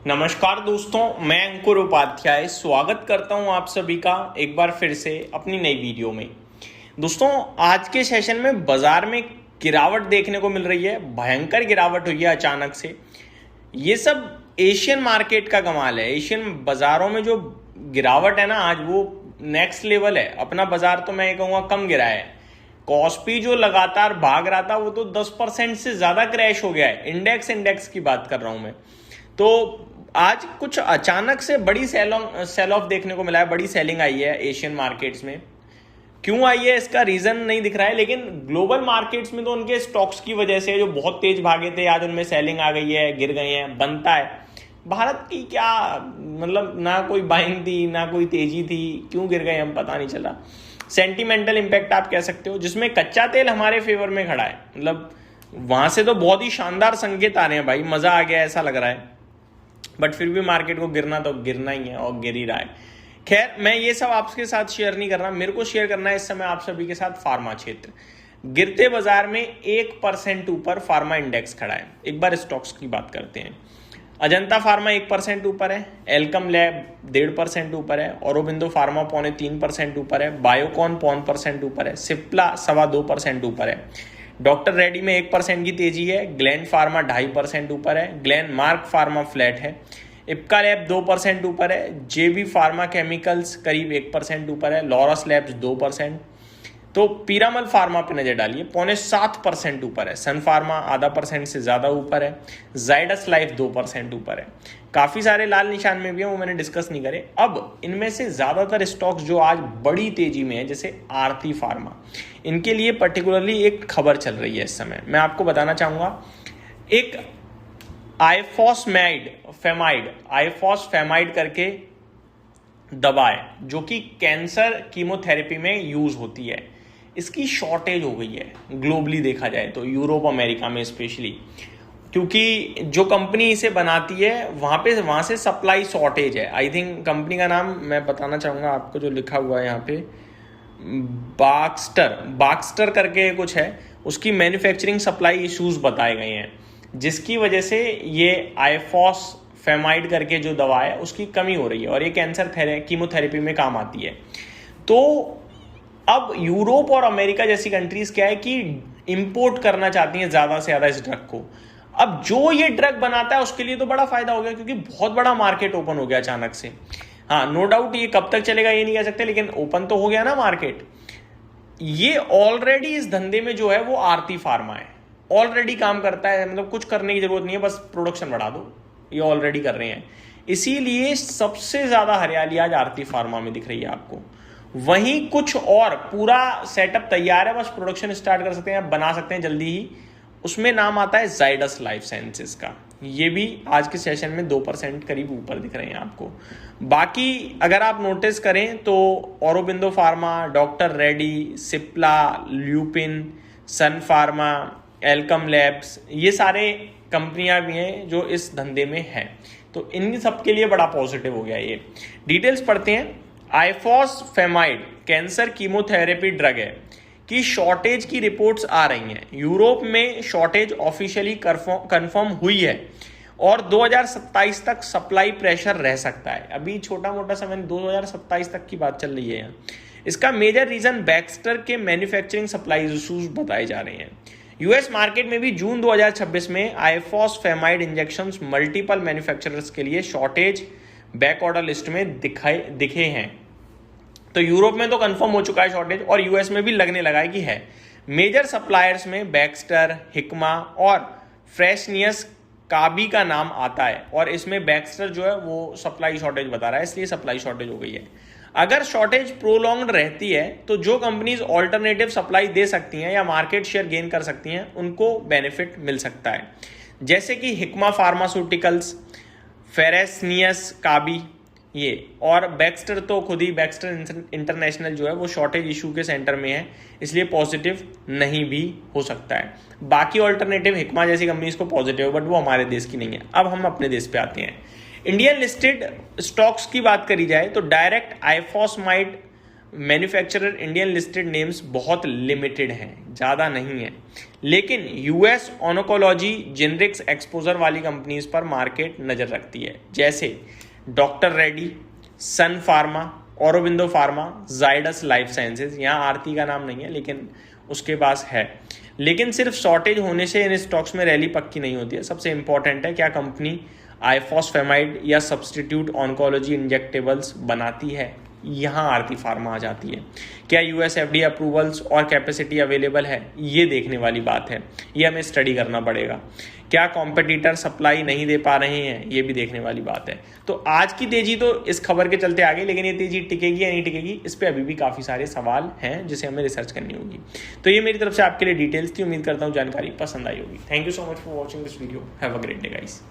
नमस्कार दोस्तों, मैं अंकुर उपाध्याय स्वागत करता हूं आप सभी का एक बार फिर से अपनी नई वीडियो में। दोस्तों, आज के सेशन में बाजार में गिरावट देखने को मिल रही है। भयंकर गिरावट हुई है अचानक से। ये सब एशियन मार्केट का कमाल है। एशियन बाजारों में जो गिरावट है ना, आज वो नेक्स्ट लेवल है। अपना बाजार तो मैं ये कहूँगा कम गिरा है। कॉस्पी जो लगातार भाग रहा था वो तो 10% से ज़्यादा क्रैश हो गया है। इंडेक्स की बात कर रहा हूँ मैं। तो आज कुछ अचानक से बड़ी सेल ऑफ देखने को मिला है। बड़ी सेलिंग आई है एशियन मार्केट्स में। क्यों आई है इसका रीजन नहीं दिख रहा है, लेकिन ग्लोबल मार्केट्स में तो उनके स्टॉक्स की वजह से जो बहुत तेज भागे थे, आज उनमें सेलिंग आ गई है, गिर गए हैं। बनता है भारत की क्या, मतलब ना कोई बाइंग थी ना कोई तेजी थी, क्यों गिर गए हम पता नहीं चला। सेंटिमेंटल इंपैक्ट आप कह सकते हो, जिसमें कच्चा तेल हमारे फेवर में खड़ा है। मतलब वहां से तो बहुत ही शानदार संकेत आ रहे हैं भाई, मजा आ गया ऐसा लग रहा है। बट फिर भी मार्केट को गिरना तो गिरना ही है और गिर ही रहा है। खैर, मैं ये सब आपके साथ शेयर नहीं कर रहा। मेरे को शेयर करना है इस समय आप सभी के साथ फार्मा क्षेत्र। गिरते बाजार में 1% ऊपर फार्मा इंडेक्स खड़ा है। एक बार स्टॉक्स की बात करते हैं। अजंता फार्मा 1% ऊपर है, एल्कम लैब 1.5% ऊपर है, औरोबिंदो फार्मा 2.25% ऊपर है, बायोकॉन 1% ऊपर है, सिप्ला 2.25% ऊपर है, डॉक्टर रेड्डी में 1% की तेजी है, ग्लैंड फार्मा 2.5% ऊपर है, ग्लैंड मार्क फार्मा फ्लैट है, इप्का लैब 2% ऊपर है, जेबी फार्मा केमिकल्स करीब 1% ऊपर है, लॉरस लैब्स 2%। तो पीरामल फार्मा पे नजर डालिए, 7.25% ऊपर है, सन फार्मा 0.5% से ज्यादा ऊपर है, जाइडस लाइफ 2% ऊपर है। काफी सारे लाल निशान में भी है, वो मैंने डिस्कस नहीं करे। अब इनमें से ज्यादातर स्टॉक्स जो आज बड़ी तेजी में है, जैसे आरती फार्मा, इनके लिए पर्टिकुलरली एक खबर चल रही है इस समय। मैं आपको बताना चाहूंगा, एक आईफॉस फेमाइड करके दवा है जो कि कैंसर कीमोथेरेपी में यूज होती है। इसकी शॉर्टेज हो गई है ग्लोबली देखा जाए तो, यूरोप अमेरिका में स्पेशली, क्योंकि जो कंपनी इसे बनाती है वहां से सप्लाई शॉर्टेज है। आई थिंक कंपनी का नाम मैं बताना चाहूंगा आपको, जो लिखा हुआ है यहाँ पे, बाक्स्टर करके कुछ है। उसकी मैन्युफैक्चरिंग सप्लाई इश्यूज बताए गए हैं, जिसकी वजह से ये आईफॉस फेमाइड करके जो दवा है उसकी कमी हो रही है, और ये कैंसर कीमोथेरेपी में काम आती है। तो अब यूरोप और अमेरिका जैसी कंट्रीज क्या है कि इंपोर्ट करना चाहती हैं ज्यादा से ज्यादा इस ड्रग को। अब जो ये ड्रग बनाता है उसके लिए तो बड़ा फायदा हो गया, क्योंकि बहुत बड़ा मार्केट ओपन हो गया अचानक से। हाँ, नो डाउट ये कब तक चलेगा ये नहीं कह सकते, लेकिन ओपन तो हो गया ना मार्केट। ये ऑलरेडी इस धंधे में जो है वो आरती फार्मा है, ऑलरेडी काम करता है। मतलब कुछ करने की जरूरत नहीं है, बस प्रोडक्शन बढ़ा दो, ये ऑलरेडी कर रहे हैं। इसीलिए सबसे ज्यादा हरियाली आज आरती फार्मा में दिख रही है आपको। वहीं कुछ और पूरा सेटअप तैयार है, बस प्रोडक्शन स्टार्ट कर सकते हैं, बना सकते हैं जल्दी ही। उसमें नाम आता है जाइडस लाइफ साइंसेस का। ये भी आज के सेशन में 2% करीब ऊपर दिख रहे हैं आपको। बाकी अगर आप नोटिस करें तो Aurobindo Pharma, doctor Reddy, Cipla, Lupin, Sun Pharma, Alkem Labs, ये सारे कंपनियां भी हैं जो इस धंधे में हैं। तो इन सब के लिए बड़ा पॉजिटिव हो गया ये। डिटेल्स पढ़ते हैं। आईफॉस फेमाइड कैंसर कीमोथेरेपी ड्रग है कि शॉर्टेज की रिपोर्ट्स आ रही हैं। यूरोप में शॉर्टेज ऑफिशियली कंफर्म हुई है और 2027 तक सप्लाई प्रेशर रह सकता है। अभी छोटा मोटा समय 2027 तक की बात चल रही है यहाँ। इसका मेजर रीजन बैक्स्टर के मैन्युफैक्चरिंग सप्लाई इशूज बताए जा रहे हैं। यूएस मार्केट में भी जून 2026 में आईफॉस फेमाइड इंजेक्शंस मल्टीपल मैन्युफैक्चरर्स के लिए शॉर्टेज बैक ऑर्डर लिस्ट में दिखे हैं। तो यूरोप में तो कंफर्म हो चुका है शॉर्टेज, और यूएस में भी लगने लगा है कि है। मेजर सप्लायर्स में बैक्स्टर, हिकमा और फ्रेशनियस काबी का नाम आता है, और इसमें बैक्स्टर जो है वो सप्लाई शॉर्टेज बता रहा है, इसलिए सप्लाई शॉर्टेज हो गई है। अगर शॉर्टेज प्रोलॉन्ग्ड रहती है तो जो कंपनीज ऑल्टरनेटिव सप्लाई दे सकती हैं या मार्केट शेयर गेन कर सकती हैं, उनको बेनिफिट मिल सकता है, जैसे कि हिकमा फार्मास्यूटिकल्स, फेरेसनियस काबी, ये। और बैक्स्टर तो खुद ही, बैक्स्टर इंटरनेशनल जो है वो शॉर्टेज इशू के सेंटर में है, इसलिए पॉजिटिव नहीं भी हो सकता है। बाकी ऑल्टरनेटिव हिकमा जैसी कंपनीज को पॉजिटिव, बट वो हमारे देश की नहीं है। अब हम अपने देश पे आते हैं। इंडियन लिस्टेड स्टॉक्स की बात करी जाए तो direct ifosfamide manufacturer Indian listed names बहुत लिमिटेड हैं, ज़्यादा नहीं है, लेकिन यूएस ऑनकोलॉजी जेनरिक्स एक्सपोजर वाली कंपनीज पर मार्केट नज़र रखती है, जैसे doctor Reddy, Sun Pharma, Aurobindo Pharma, Zydus Life Sciences. यहाँ आरती का नाम नहीं है लेकिन उसके पास है। लेकिन सिर्फ शॉर्टेज होने से इन स्टॉक्स में रैली पक्की नहीं होती है। सबसे इंपॉर्टेंट है क्या कंपनी आइफॉस्फेमाइड या सब्सटीट्यूट ऑन्कोलॉजी इंजेक्टेबल्स बनाती है, यहाँ आरती फार्मा आ जाती है। क्या यूएस एफडीए अप्रूवल्स और कैपेसिटी अवेलेबल है, ये देखने वाली बात है, ये हमें स्टडी करना पड़ेगा। क्या कॉम्पिटिटर सप्लाई नहीं दे पा रहे हैं, ये भी देखने वाली बात है। तो आज की तेजी तो इस खबर के चलते आ गई, लेकिन ये तेजी टिकेगी या नहीं टिकेगी, इस पर अभी भी काफ़ी सारे सवाल हैं जिसे हमें रिसर्च करनी होगी। तो ये मेरी तरफ से आपके लिए डिटेल्स थी। उम्मीद करता हूँ जानकारी पसंद आई होगी। Thank you so much for watching this video. Have a great day guys.